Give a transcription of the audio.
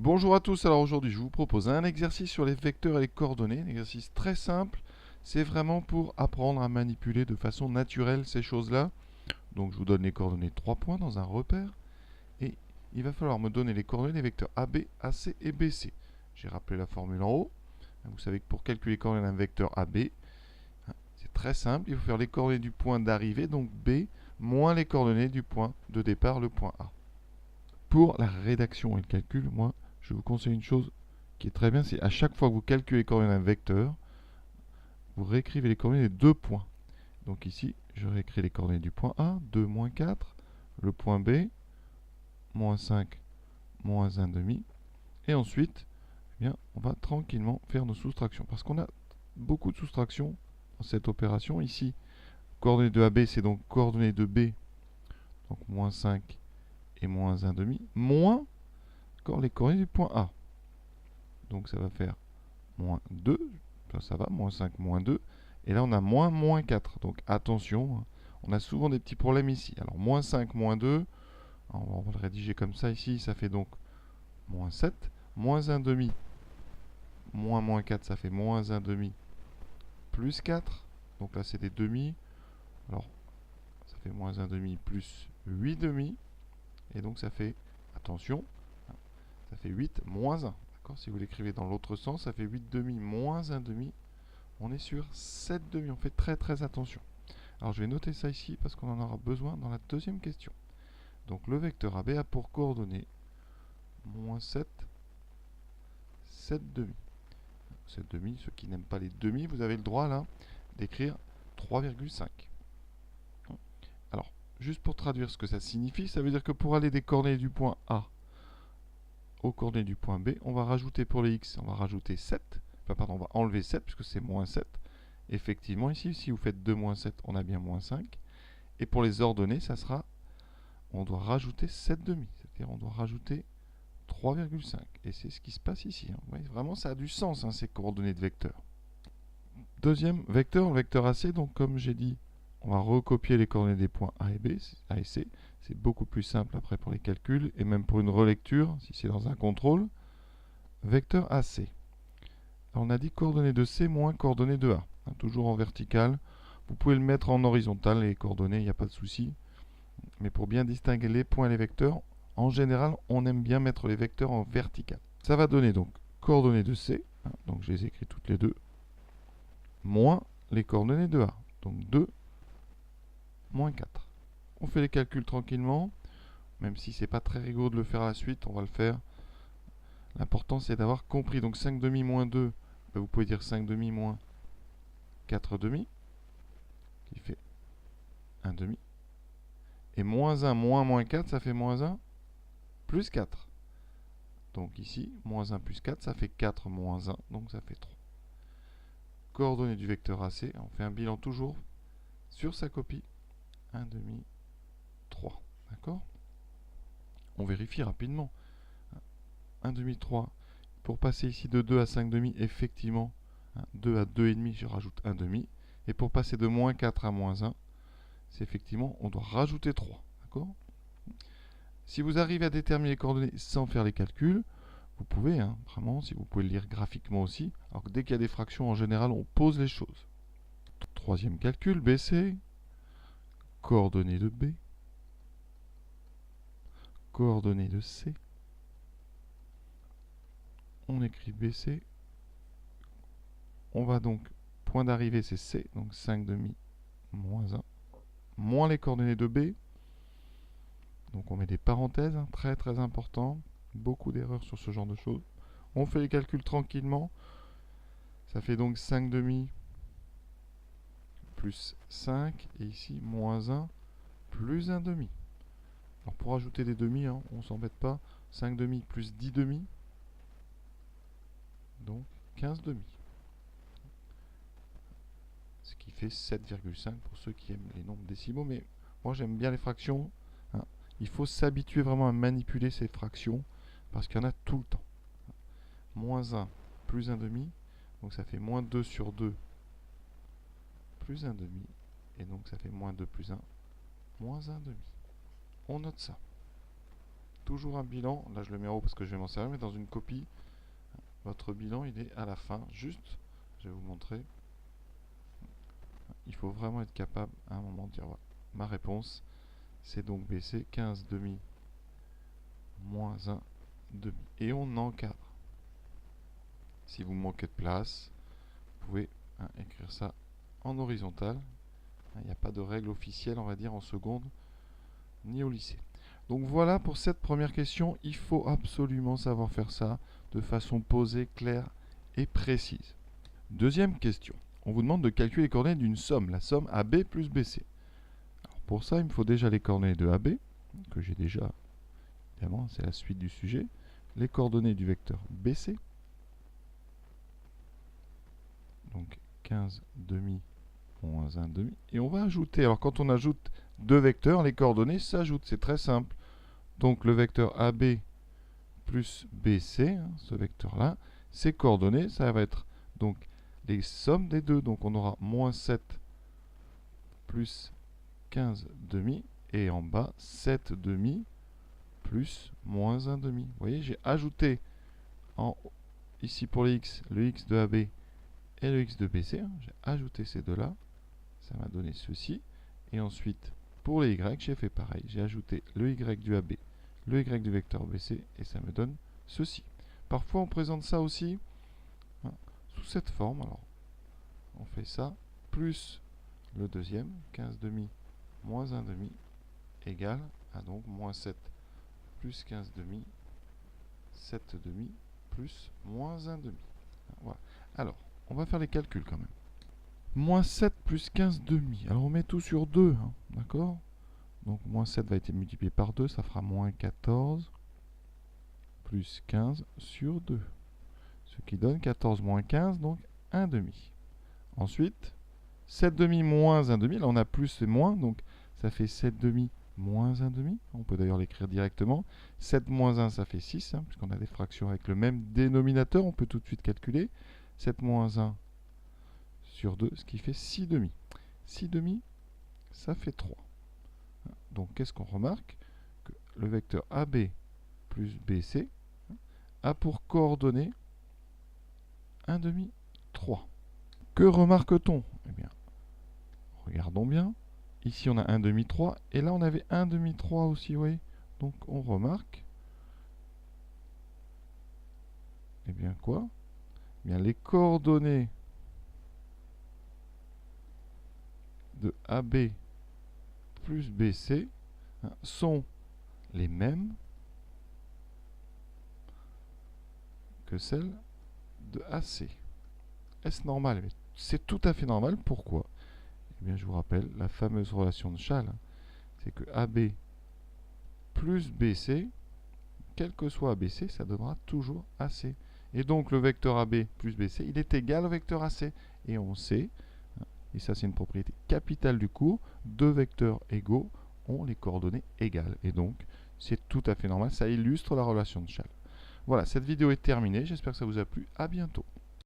Bonjour à tous, alors aujourd'hui je vous propose un exercice sur les vecteurs et les coordonnées, un exercice très simple, c'est vraiment pour apprendre à manipuler de façon naturelle ces choses-là. Donc je vous donne les coordonnées de 3 points dans un repère, et il va falloir me donner les coordonnées des vecteurs AB, AC et BC. J'ai rappelé la formule en haut, vous savez que pour calculer les coordonnées d'un vecteur AB, c'est très simple, il faut faire les coordonnées du point d'arrivée, donc B, moins les coordonnées du point de départ, le point A. Pour la rédaction et le calcul, moi, je vous conseille une chose qui est très bien, c'est à chaque fois que vous calculez les coordonnées d'un vecteur, vous réécrivez les coordonnées des deux points. Donc ici, je réécris les coordonnées du point A, 2, moins 4, le point B, moins 5, moins 1 demi, et ensuite, eh bien, on va tranquillement faire nos soustractions, parce qu'on a beaucoup de soustractions dans cette opération. Ici, coordonnées de AB, c'est donc coordonnées de B, donc moins 5 et moins 1 demi, moins les coordonnées du point A. Donc ça va faire moins 2, ça va, moins 5, moins 2. Et là, on a moins 4. Donc attention, on a souvent des petits problèmes ici. Alors, moins 5, moins 2, on va le rédiger comme ça ici, ça fait donc moins 7, moins 1 demi, moins 4, ça fait moins 1 demi, plus 4. Donc là, c'est des demi. Alors, ça fait moins 1 demi plus 8 demi. Et donc, ça fait, attention, ça fait 8 moins 1. Si vous l'écrivez dans l'autre sens, ça fait 8 demi moins 1 demi. On est sur 7 demi. On fait très attention. Alors je vais noter ça ici parce qu'on en aura besoin dans la deuxième question. Donc le vecteur AB a pour coordonnées moins 7, 7 demi. 7 demi, ceux qui n'aiment pas les demi, vous avez le droit là d'écrire 3,5. Alors, juste pour traduire ce que ça signifie, ça veut dire que pour aller des coordonnées du point A aux coordonnées du point B, on va rajouter pour les x, on va rajouter 7. Enfin, pardon, on va enlever 7 puisque c'est moins 7. Effectivement, ici, si vous faites 2 moins 7, on a bien moins 5. Et pour les ordonnées, ça sera, on doit rajouter 7 demi. C'est-à-dire on doit rajouter 3,5. Et c'est ce qui se passe ici. Vous voyez, vraiment, ça a du sens, ces coordonnées de vecteurs. Deuxième vecteur, le vecteur AC. Donc, comme j'ai dit, on va recopier les coordonnées des points A et B, A et C. C'est beaucoup plus simple après pour les calculs et même pour une relecture, si c'est dans un contrôle. Vecteur AC. Alors, on a dit coordonnées de C moins coordonnées de A. Toujours en vertical. Vous pouvez le mettre en horizontal, les coordonnées, il n'y a pas de souci. Mais pour bien distinguer les points et les vecteurs, en général, on aime bien mettre les vecteurs en vertical. Ça va donner donc coordonnées de C, donc je les écris toutes les deux, moins les coordonnées de A, donc 2, moins 4. On fait les calculs tranquillement, même si c'est pas très rigoureux de le faire à la suite, on va le faire. L'important c'est d'avoir compris. Donc 5 demi moins 2, vous pouvez dire 5 demi moins 4 demi, qui fait 1 demi. Et moins 1 moins 4, ça fait moins 1 plus 4. Donc ici, moins 1 plus 4, ça fait 4 moins 1, donc ça fait 3. Coordonnées du vecteur AC, on fait un bilan toujours sur sa copie. 1 demi, 3. D'accord? On vérifie rapidement. 1 demi, 3. Pour passer ici de 2 à 5 demi, effectivement, 2 à 2,5, je rajoute 1 demi. Et pour passer de moins 4 à moins 1, c'est effectivement, on doit rajouter 3. D'accord? Si vous arrivez à déterminer les coordonnées sans faire les calculs, vous pouvez, vraiment, si vous pouvez le lire graphiquement aussi. Alors que dès qu'il y a des fractions, en général, on pose les choses. Troisième calcul, BC, coordonnées de B, coordonnées de C. On écrit BC. On va donc, point d'arrivée c'est C, donc 5 demi moins 1, moins les coordonnées de B. Donc on met des parenthèses, très important. Beaucoup d'erreurs sur ce genre de choses. On fait les calculs tranquillement. Ça fait donc 5 demi plus 5, et ici moins 1 plus 1 demi. Alors pour ajouter des demi, on ne s'embête pas. 5 demi plus 10 demi, donc 15 demi. Ce qui fait 7,5 pour ceux qui aiment les nombres décimaux. Mais moi j'aime bien les fractions. Il faut s'habituer vraiment à manipuler ces fractions parce qu'il y en a tout le temps. Moins 1 plus 1 demi, donc ça fait moins 2 sur 2 plus 1 demi. Et donc ça fait moins 2 plus 1, moins 1 demi. On note ça. toujours un bilan. Là, je le mets en haut parce que je vais m'en servir, mais dans une copie, votre bilan, il est à la fin. Juste, je vais vous montrer. Il faut vraiment être capable, à un moment, de dire, voilà, ma réponse, c'est donc BC, 15 demi, moins 1 demi. Et on encadre. Si vous manquez de place, vous pouvez écrire ça en horizontal. Il n'y a pas de règle officielle, on va dire, en seconde, ni au lycée. Donc voilà pour cette première question. Il faut absolument savoir faire ça de façon posée, claire et précise. Deuxième question. On vous demande de calculer les coordonnées d'une somme, la somme AB plus BC. Alors pour ça, il me faut déjà les coordonnées de AB, que j'ai déjà, évidemment, c'est la suite du sujet. Les coordonnées du vecteur BC. Donc 15 demi moins 1 demi. Et on va ajouter, alors quand on ajoute deux vecteurs, les coordonnées s'ajoutent, c'est très simple. Donc le vecteur AB plus BC, ce vecteur-là, ses coordonnées, ça va être donc les sommes des deux. Donc on aura moins 7 plus 15 demi, et en bas 7 demi plus moins 1 demi. Vous voyez, j'ai ajouté ici pour les x, le x de AB et le x de BC. J'ai ajouté ces deux-là. Ça m'a donné ceci. Et ensuite, pour les y, j'ai fait pareil. J'ai ajouté le y du AB, le y du vecteur BC, et ça me donne ceci. Parfois, on présente ça aussi sous cette forme. Alors, on fait ça, plus le deuxième, 15 demi moins 1 demi, égale à donc moins 7 plus 15 demi, 7 demi, plus moins 1 demi. Voilà. Alors, on va faire les calculs quand même. Moins 7 plus 15 demi. Alors on met tout sur 2, d'accord? Donc moins 7 va être multiplié par 2, ça fera moins 14 plus 15 sur 2. Ce qui donne 14 moins 15, donc 1 demi. Ensuite, 7 demi moins 1 demi, là on a plus et moins, donc ça fait 7 demi moins 1 demi. On peut d'ailleurs l'écrire directement. 7 moins 1, ça fait 6, puisqu'on a des fractions avec le même dénominateur, on peut tout de suite calculer. 7 moins 1 sur 2, ce qui fait 6 demi. 6 demi, ça fait 3. Donc, qu'est-ce qu'on remarque? Que le vecteur AB plus BC a pour coordonnée 1 demi, 3. Que remarque-t-on? Eh bien, regardons bien. Ici, on a 1 demi, 3. Et là, on avait 1 demi, 3 aussi, vous voyez. Donc, on remarque. Eh bien, quoi? Eh bien, les coordonnées de AB plus BC sont les mêmes que celles de AC. Est-ce normal? C'est tout à fait normal. Pourquoi? Eh bien, je vous rappelle la fameuse relation de Schall. C'est que AB plus BC, quel que soit ABC, ça donnera toujours AC. Et donc, le vecteur AB plus BC, il est égal au vecteur AC. Et on sait, et ça c'est une propriété capitale du cours, deux vecteurs égaux ont les coordonnées égales. Et donc, c'est tout à fait normal. Ça illustre la relation de Schall. Voilà, cette vidéo est terminée. J'espère que ça vous a plu. À bientôt.